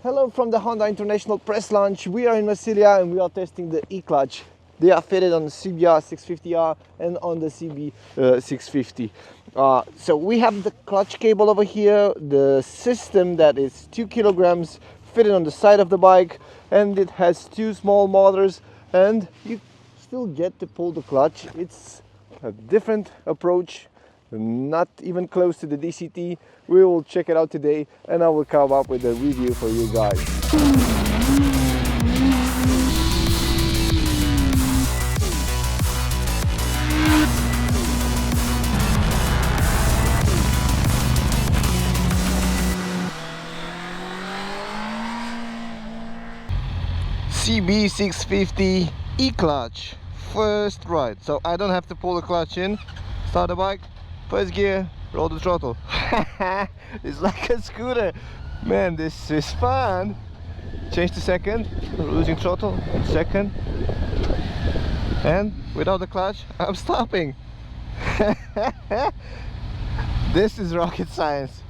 Hello from the Honda International Press Launch. We are in Marsilia and we are testing the EClutch. They are fitted on the CBR650R and on the CB650. So we have the clutch cable over here, the system that is 2 kilograms fitted on the side of the bike, and it has 2 small motors, and you still get to pull the clutch. It's a different approach, not even close to the DCT. We will check it out today and I will come up with a review for you guys. CB650 EClutch, first ride. So I don't have to pull the clutch in, start the bike, first gear, roll the throttle. It's like a scooter. Man, this is fun. Change to second, losing throttle, second. And without the clutch, I'm stopping. This is rocket science.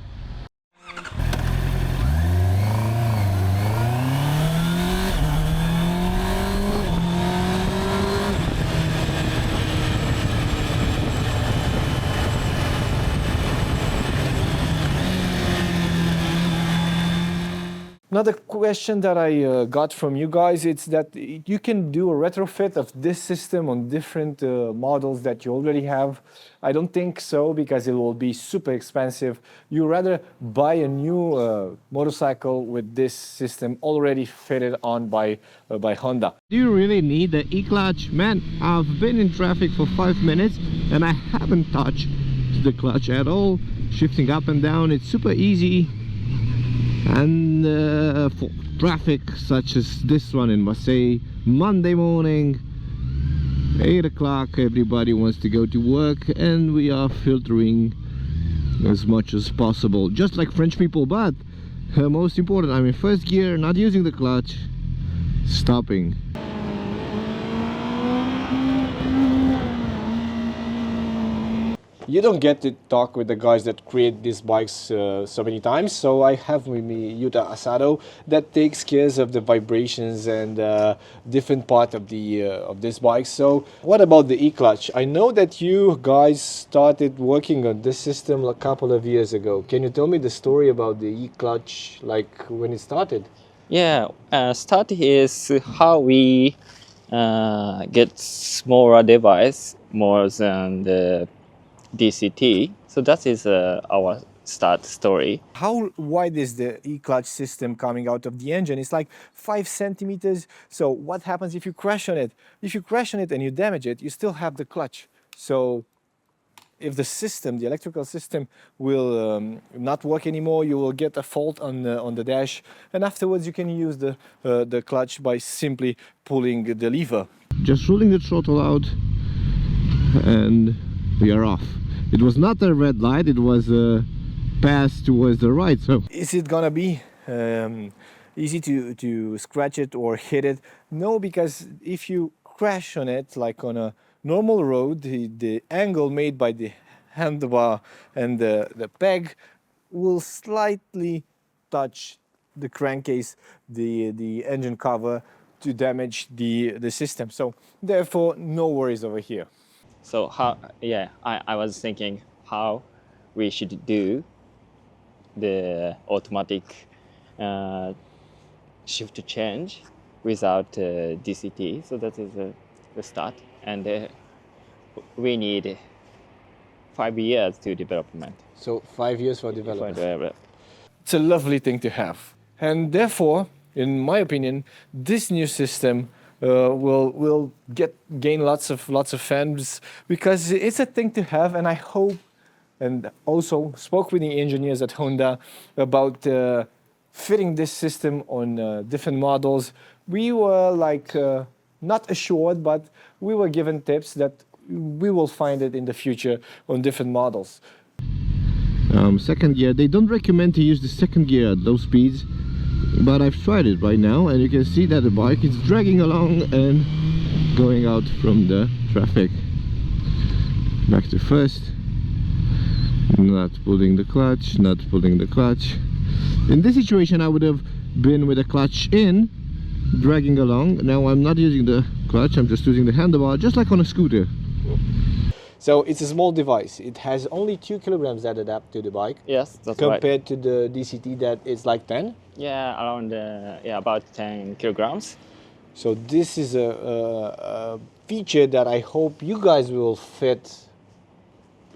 Another question that I got from you guys, it's that you can do a retrofit of this system on different models that you already have. I don't think so, because it will be super expensive. You rather buy a new motorcycle with this system already fitted on by Honda. Do you really need the EClutch? Man, I've been in traffic for 5 minutes and I haven't touched the clutch at all. Shifting up and down, it's super easy. And for traffic such as this one in Marseille, Monday morning, 8 o'clock, everybody wants to go to work and we are filtering as much as possible, just like French people. But most important, I'm in first gear, not using the clutch, stopping. You don't get to talk with the guys that create these bikes so many times, so I have with me Altough that takes care of the vibrations and different part of this bike. So what about the EClutch? I know that you guys started working on this system a couple of years ago. Can you tell me the story about the EClutch, like when it started? Yeah, start is how we get smaller device more than the DCT. So that is our start story. How wide is the EClutch system coming out of the engine? It's like 5 centimeters. So what happens if you crash on it? If you crash on it and you damage it, you still have the clutch. So if the system, the electrical system, will not work anymore, you will get a fault on the dash, and afterwards you can use the clutch by simply pulling the lever. Just rolling the throttle out and we are off. It was not a red light, it was a pass towards the right. So is it gonna be easy to scratch it or hit it? No, because if you crash on it, like on a normal road, the angle made by the handlebar and the peg will slightly touch the crankcase, the engine cover, to damage the system. So therefore, no worries over here. So I was thinking how we should do the automatic shift change without DCT. So that is the start, and we need 5 years to development. So 5 years for development. It's a lovely thing to have, and therefore, in my opinion, this new system will gain lots of fans, because it's a thing to have. And I hope, and also spoke with the engineers at Honda about fitting this system on different models. We were like not assured, but we were given tips that we will find it in the future on different models. Second gear, they don't recommend to use the second gear at low speeds, but I've tried it right now and you can see that the bike is dragging along and going out from the traffic. Back to first, not pulling the clutch, not pulling the clutch. In this situation I would have been with the clutch in, dragging along. Now I'm not using the clutch, I'm just using the handlebar, just like on a scooter. So it's a small device. It has only 2 kilograms that adapt to the bike. Yes, that's right. Compared to the DCT that it's like 10. Yeah, around about 10 kilograms. So this is a feature that I hope you guys will fit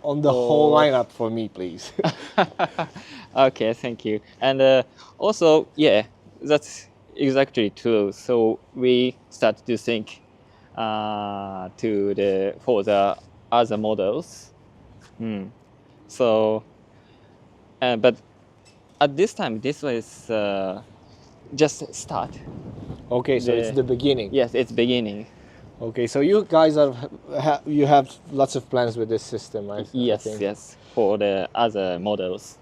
on the whole lineup for me, please. Okay, thank you. And also, yeah, that's exactly true. So we start to think for the other models. So, but at this time, this was just start. Okay, so it's the beginning. Yes, it's beginning. Okay, so you guys you have lots of plans with this system, right? Yes, yes, for the other models.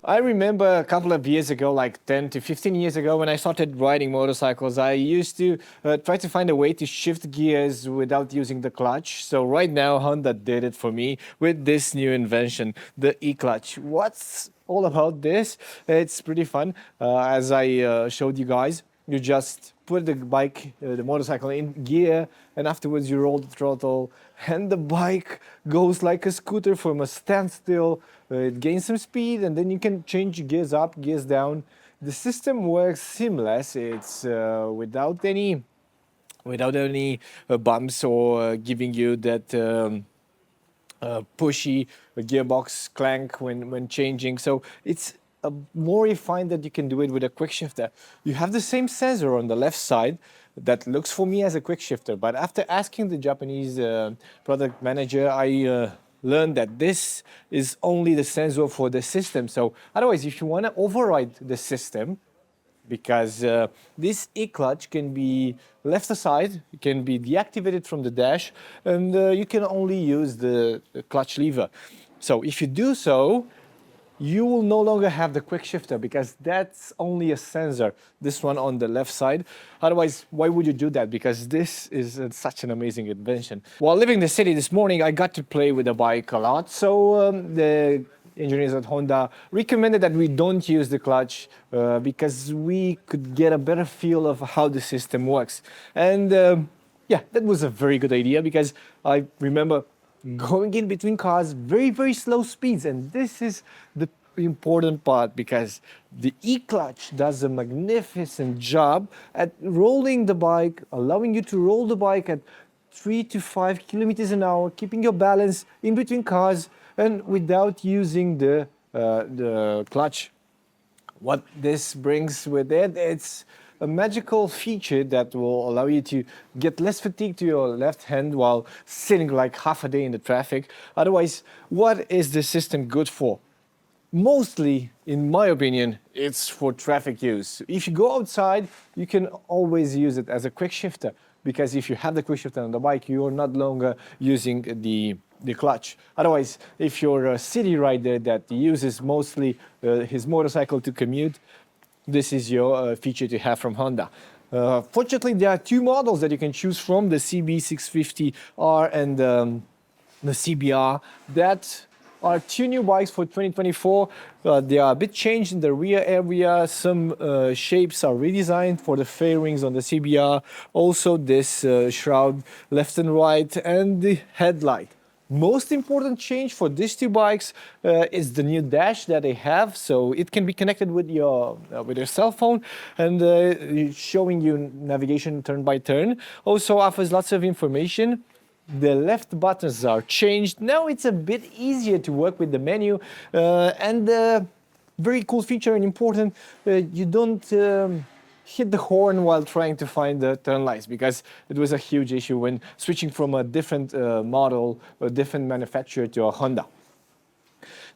I remember a couple of years ago, like 10 to 15 years ago, when I started riding motorcycles, I used to try to find a way to shift gears without using the clutch. So right now, Honda did it for me with this new invention, the EClutch. What's all about this? It's pretty fun. As I showed you guys, you just put the bike, the motorcycle in gear, and afterwards you roll the throttle, and the bike goes like a scooter from a standstill. It gains some speed, and then you can change gears up, gears down. The system works seamless. It's without any bumps or giving you that pushy gearbox clank when changing. So it's more refined that you can do it with a quick shifter. You have the same sensor on the left side that looks for me as a quick shifter, but after asking the Japanese product manager, I learned that this is only the sensor for the system. So otherwise, if you want to override the system, because this EClutch can be left aside, it can be deactivated from the dash, and you can only use the clutch lever. So if you do so, you will no longer have the quick shifter because that's only a sensor, this one on the left side. Otherwise, why would you do that? Because this is such an amazing invention. While living in the city this morning, I got to play with the bike a lot. So the engineers at Honda recommended that we don't use the clutch because we could get a better feel of how the system works. And yeah, that was a very good idea because I remember going in between cars, very, very slow speeds. And this is the important part because the EClutch does a magnificent job at rolling the bike, allowing you to roll the bike at 3 to 5 kilometers an hour, keeping your balance in between cars and without using the clutch. What this brings with it, it's a magical feature that will allow you to get less fatigue to your left hand while sitting like half a day in the traffic. Otherwise, what is the system good for? Mostly, in my opinion, it's for traffic use. If you go outside, you can always use it as a quick shifter because if you have the quick shifter on the bike, you are not longer using the clutch. Otherwise, if you're a city rider that uses mostly his motorcycle to commute, this is your feature to have from Honda. Fortunately, there are 2 models that you can choose from, the CB650R and the CBR. That are 2 new bikes for 2024. They are a bit changed in the rear area. Some shapes are redesigned for the fairings on the CBR. Also this shroud left and right and the headlight. Most important change for these 2 bikes is the new dash that they have, so it can be connected with your cell phone and showing you navigation turn by turn. Also offers lots of information. The left buttons are changed. Now it's a bit easier to work with the menu and very cool feature and important, you don't hit the horn while trying to find the turn lights because it was a huge issue when switching from a different model, a different manufacturer to a Honda.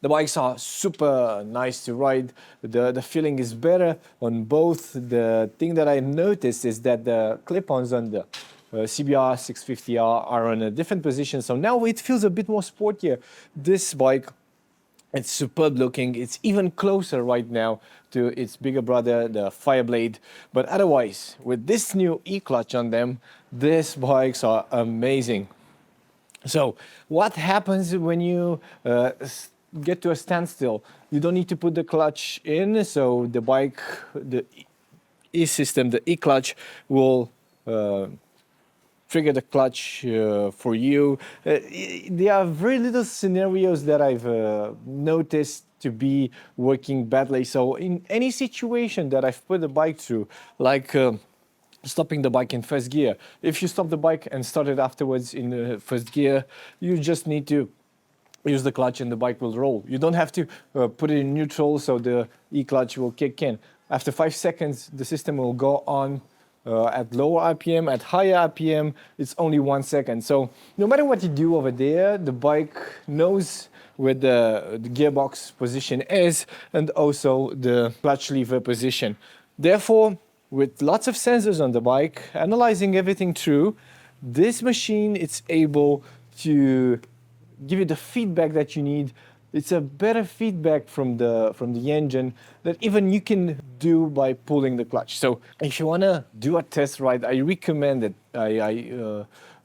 The bikes are super nice to ride. The feeling is better on both. The thing that I noticed is that the clip-ons on the CBR650R are on a different position, so now it feels a bit more sportier. This bike, it's superb looking. It's even closer right now to its bigger brother, the Fireblade. But otherwise, with this new EClutch on them, these bikes are amazing. So what happens when you get to a standstill? You don't need to put the clutch in, so the bike, the system, the EClutch, will trigger the clutch for you. There are very little scenarios that I've noticed to be working badly. So in any situation that I've put the bike through, like stopping the bike in first gear, if you stop the bike and start it afterwards in first gear, you just need to use the clutch and the bike will roll. You don't have to put it in neutral so the EClutch will kick in. After 5 seconds, the system will go on at lower RPM. At higher RPM, it's only 1 second. So no matter what you do over there, the bike knows where the gearbox position is and also the clutch lever position. Therefore, with lots of sensors on the bike, analyzing everything through, this machine is able to give you the feedback that you need. It's a better feedback from the engine that even you can do by pulling the clutch. So if you want to do a test ride, I recommend it.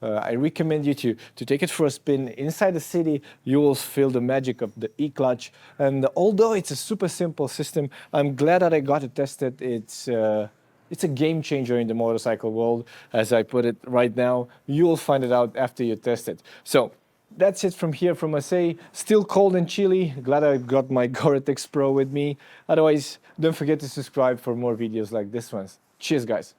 I recommend you to take it for a spin inside the city. You will feel the magic of the EClutch. And although it's a super simple system, I'm glad that I got to test it. It's a game changer in the motorcycle world, as I put it right now. You will find it out after you test it. So that's it from here from Marseille. Still cold and chilly. Glad I got my Gore-Tex Pro with me. Otherwise, don't forget to subscribe for more videos like this one. Cheers, guys.